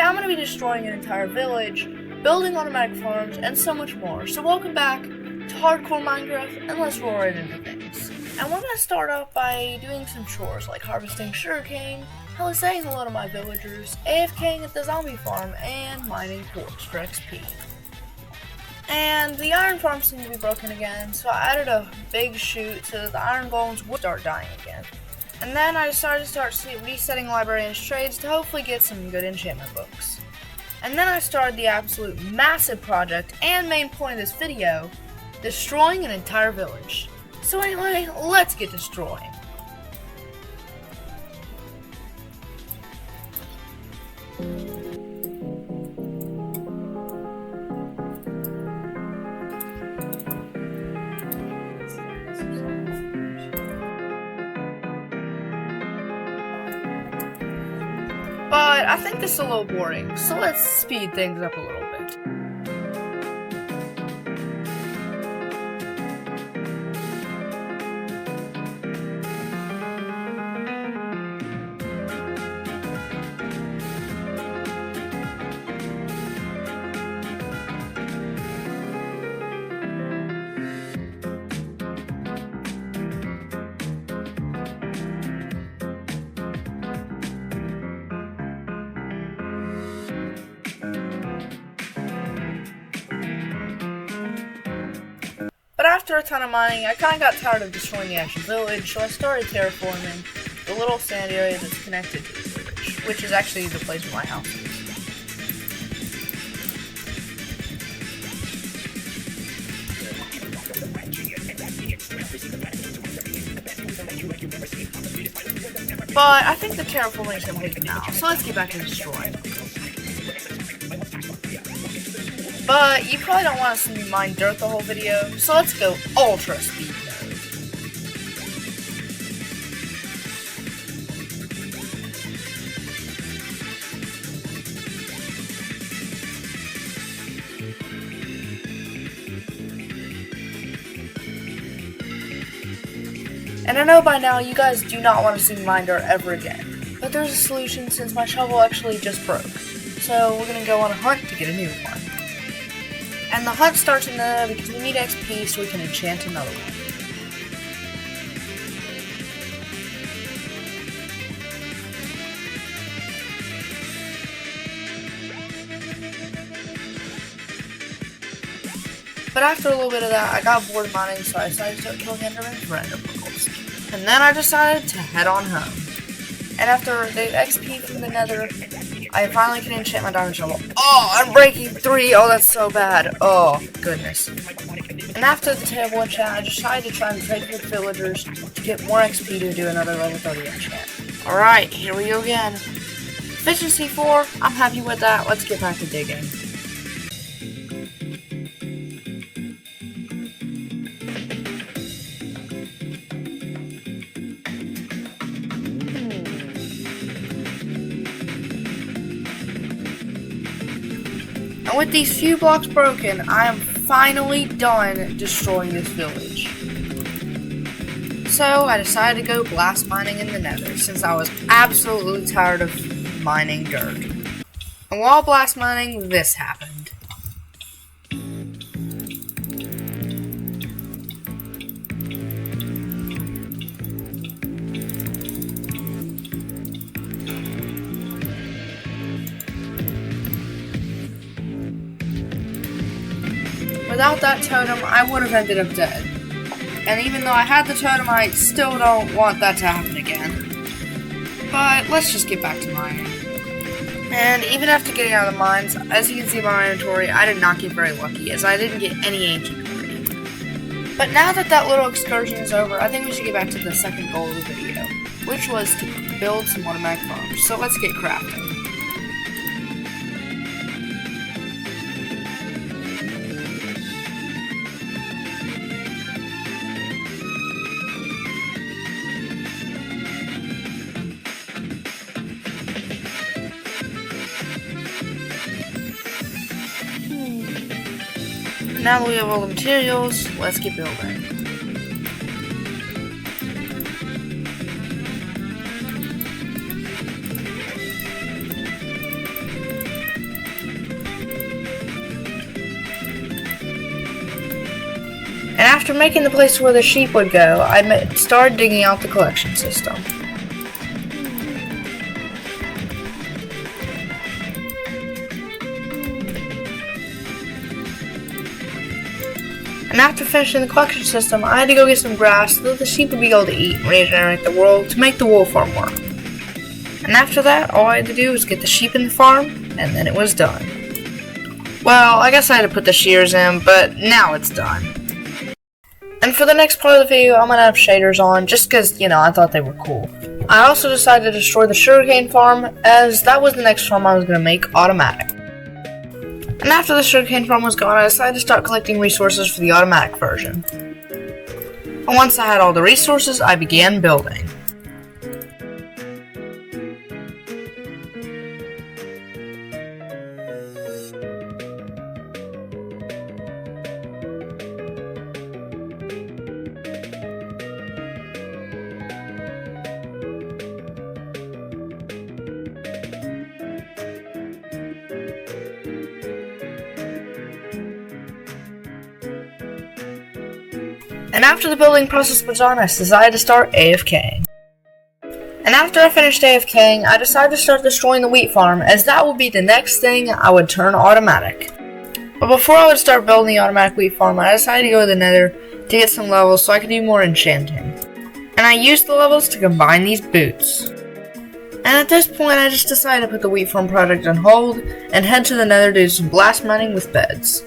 I'm going to be destroying an entire village, building automatic farms, and so much more. So welcome back to Hardcore Minecraft, and let's roll right into things. And we're going to start off by doing some chores, like harvesting sugarcane, saying hello to my villagers, AFKing at the zombie farm, and mining quartz for XP. And the iron farm seemed to be broken again, so I added a big chute so that the iron golems would start dying again. And then I decided to start resetting librarian's trades to hopefully get some good enchantment books. And then I started the absolute massive project and main point of this video, destroying an entire village. So anyway, let's get destroying. But I think this is a little boring, so let's speed things up a little bit. But after a ton of mining, I kind of got tired of destroying the actual village, so I started terraforming the little sand area that's connected to the village, which is actually the place where my house is. But I think the terraforming is complete now, so let's get back to destroying. But you probably don't want to see me mine dirt the whole video, so let's go ultra speed mode. And I know by now you guys do not want to see me mine dirt ever again, but there's a solution since my shovel actually just broke. So we're gonna go on a hunt to get a new one. And the hunt starts in the nether because we need XP so we can enchant another one. But after a little bit of that, I got bored of mining, so I decided to start killing endermen for ender pearls. And then I decided to head on home. And after the XP from the nether, I finally can enchant my diamond shovel. Oh, I'm breaking 3! Oh, that's so bad. Oh, goodness. And after the terrible enchant, I decided to try and trade with villagers to get more XP to do another level 30 enchant. Alright, here we go again. Efficiency 4, I'm happy with that. Let's get back to digging. And with these few blocks broken, I am finally done destroying this village. So I decided to go blast mining in the nether, since I was absolutely tired of mining dirt. And while blast mining, this happened. Without that totem, I would have ended up dead. And even though I had the totem, I still don't want that to happen again. But let's just get back to mining. And even after getting out of the mines, as you can see by my inventory, I did not get very lucky, as I didn't get any ancient debris. But now that that little excursion is over, I think we should get back to the second goal of the video, which was to build some automatic farms. So let's get crafting. Now that we have all the materials, let's get building. after making the place where the sheep would go, I started digging out the collection system. And after finishing the collection system, I had to go get some grass so that the sheep would be able to eat and regenerate the world to make the wool farm work. And after that, all I had to do was get the sheep in the farm, and then it was done. Well, I guess I had to put the shears in, but now it's done. And for the next part of the video, I'm going to have shaders on, just because, I thought they were cool. I also decided to destroy the sugarcane farm, as that was the next farm I was going to make automatic. And after the sugarcane farm was gone, I decided to start collecting resources for the automatic version. And once I had all the resources, I began building. And after the building process was done, I decided to start AFKing. And after I finished AFKing, I decided to start destroying the wheat farm, as that would be the next thing I would turn automatic. But before I would start building the automatic wheat farm, I decided to go to the nether to get some levels so I could do more enchanting. And I used the levels to combine these boots. And at this point, I just decided to put the wheat farm project on hold and head to the nether to do some blast mining with beds.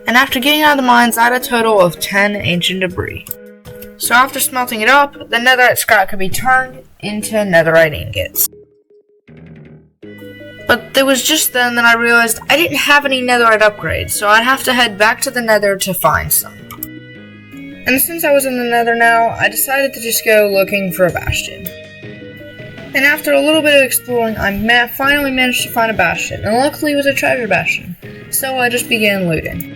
And after getting out of the mines, I had a total of 10 ancient debris. So after smelting it up, the netherite scrap could be turned into netherite ingots. But it was just then that I realized I didn't have any netherite upgrades, so I'd have to head back to the nether to find some. And since I was in the nether now, I decided to just go looking for a bastion. And after a little bit of exploring, I finally managed to find a bastion, and luckily it was a treasure bastion, so I just began looting.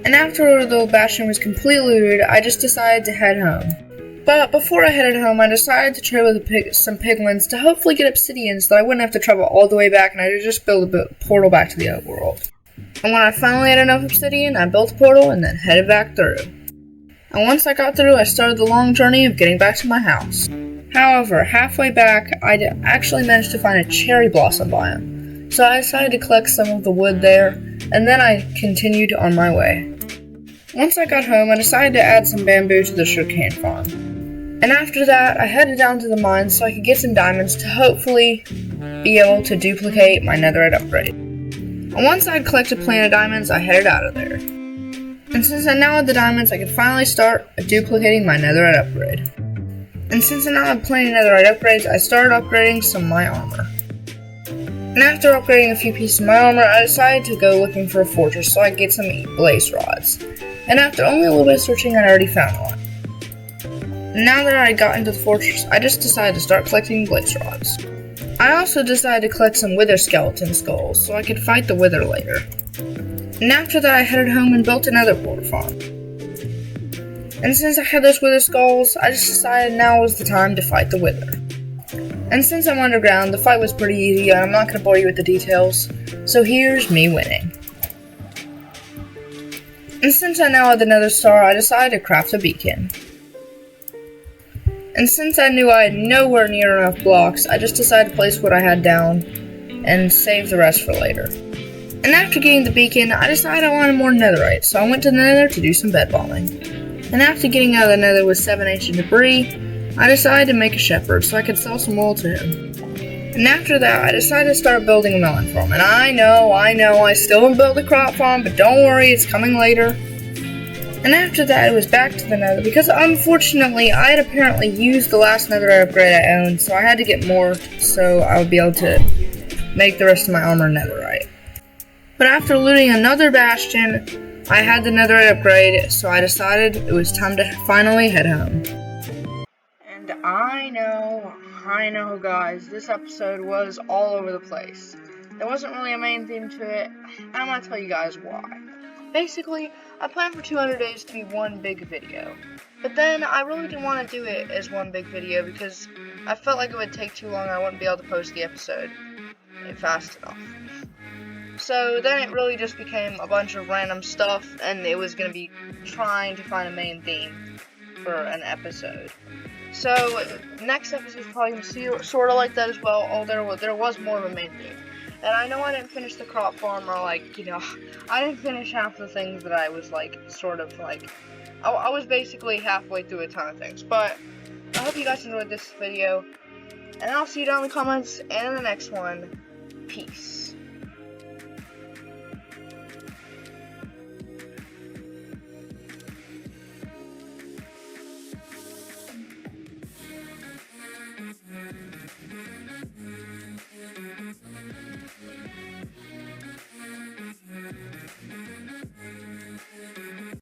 And after the bastion was completely looted, I just decided to head home. But before I headed home, I decided to trade with some piglins to hopefully get obsidian so that I wouldn't have to travel all the way back and I could just build a portal back to the other world. And when I finally had enough obsidian, I built a portal and then headed back through. And once I got through, I started the long journey of getting back to my house. However, halfway back, I actually managed to find a cherry blossom biome. So I decided to collect some of the wood there, and then I continued on my way. Once I got home, I decided to add some bamboo to the sugarcane farm. And after that, I headed down to the mines so I could get some diamonds to hopefully be able to duplicate my netherite upgrade. And once I had collected plenty of diamonds, I headed out of there. And since I now had the diamonds, I could finally start duplicating my netherite upgrade. And since I now had plenty of netherite upgrades, I started upgrading some of my armor. And after upgrading a few pieces of my armor, I decided to go looking for a fortress so I could get some blaze rods. And after only a little bit of searching, I already found one. And now that I got into the fortress, I just decided to start collecting blaze rods. I also decided to collect some wither skeleton skulls so I could fight the wither later. And after that, I headed home and built another portal farm. And since I had those wither skulls, I just decided now was the time to fight the wither. And since I'm underground, the fight was pretty easy and I'm not going to bore you with the details, so here's me winning. And since I now had the nether star, I decided to craft a beacon. And since I knew I had nowhere near enough blocks, I just decided to place what I had down and save the rest for later. And after getting the beacon, I decided I wanted more netherite, so I went to the nether to do some bed bombing. And after getting out of the nether with 7 ancient debris, I decided to make a shepherd so I could sell some wool to him. And after that, I decided to start building a melon farm. And I know, I still haven't built a crop farm, but don't worry, it's coming later. And after that, it was back to the nether, because unfortunately, I had apparently used the last netherite upgrade I owned, so I had to get more so I would be able to make the rest of my armor netherite. But after looting another bastion, I had the netherite upgrade, so I decided it was time to finally head home. And I know guys, this episode was all over the place. There wasn't really a main theme to it, and I'm going to tell you guys why. Basically, I planned for 200 days to be one big video. But then, I really didn't want to do it as one big video because I felt like it would take too long. I wouldn't be able to post the episode fast enough. So then it really just became a bunch of random stuff, and it was going to be trying to find a main theme for an episode. So next episode is probably going to be sort of like that as well, although there was more of a main theme. And I know I didn't finish the crop farm, or like, you know, I didn't finish half the things that I was like, sort of like, I was basically halfway through a ton of things. But I hope you guys enjoyed this video, and I'll see you down in the comments and in the next one. Peace.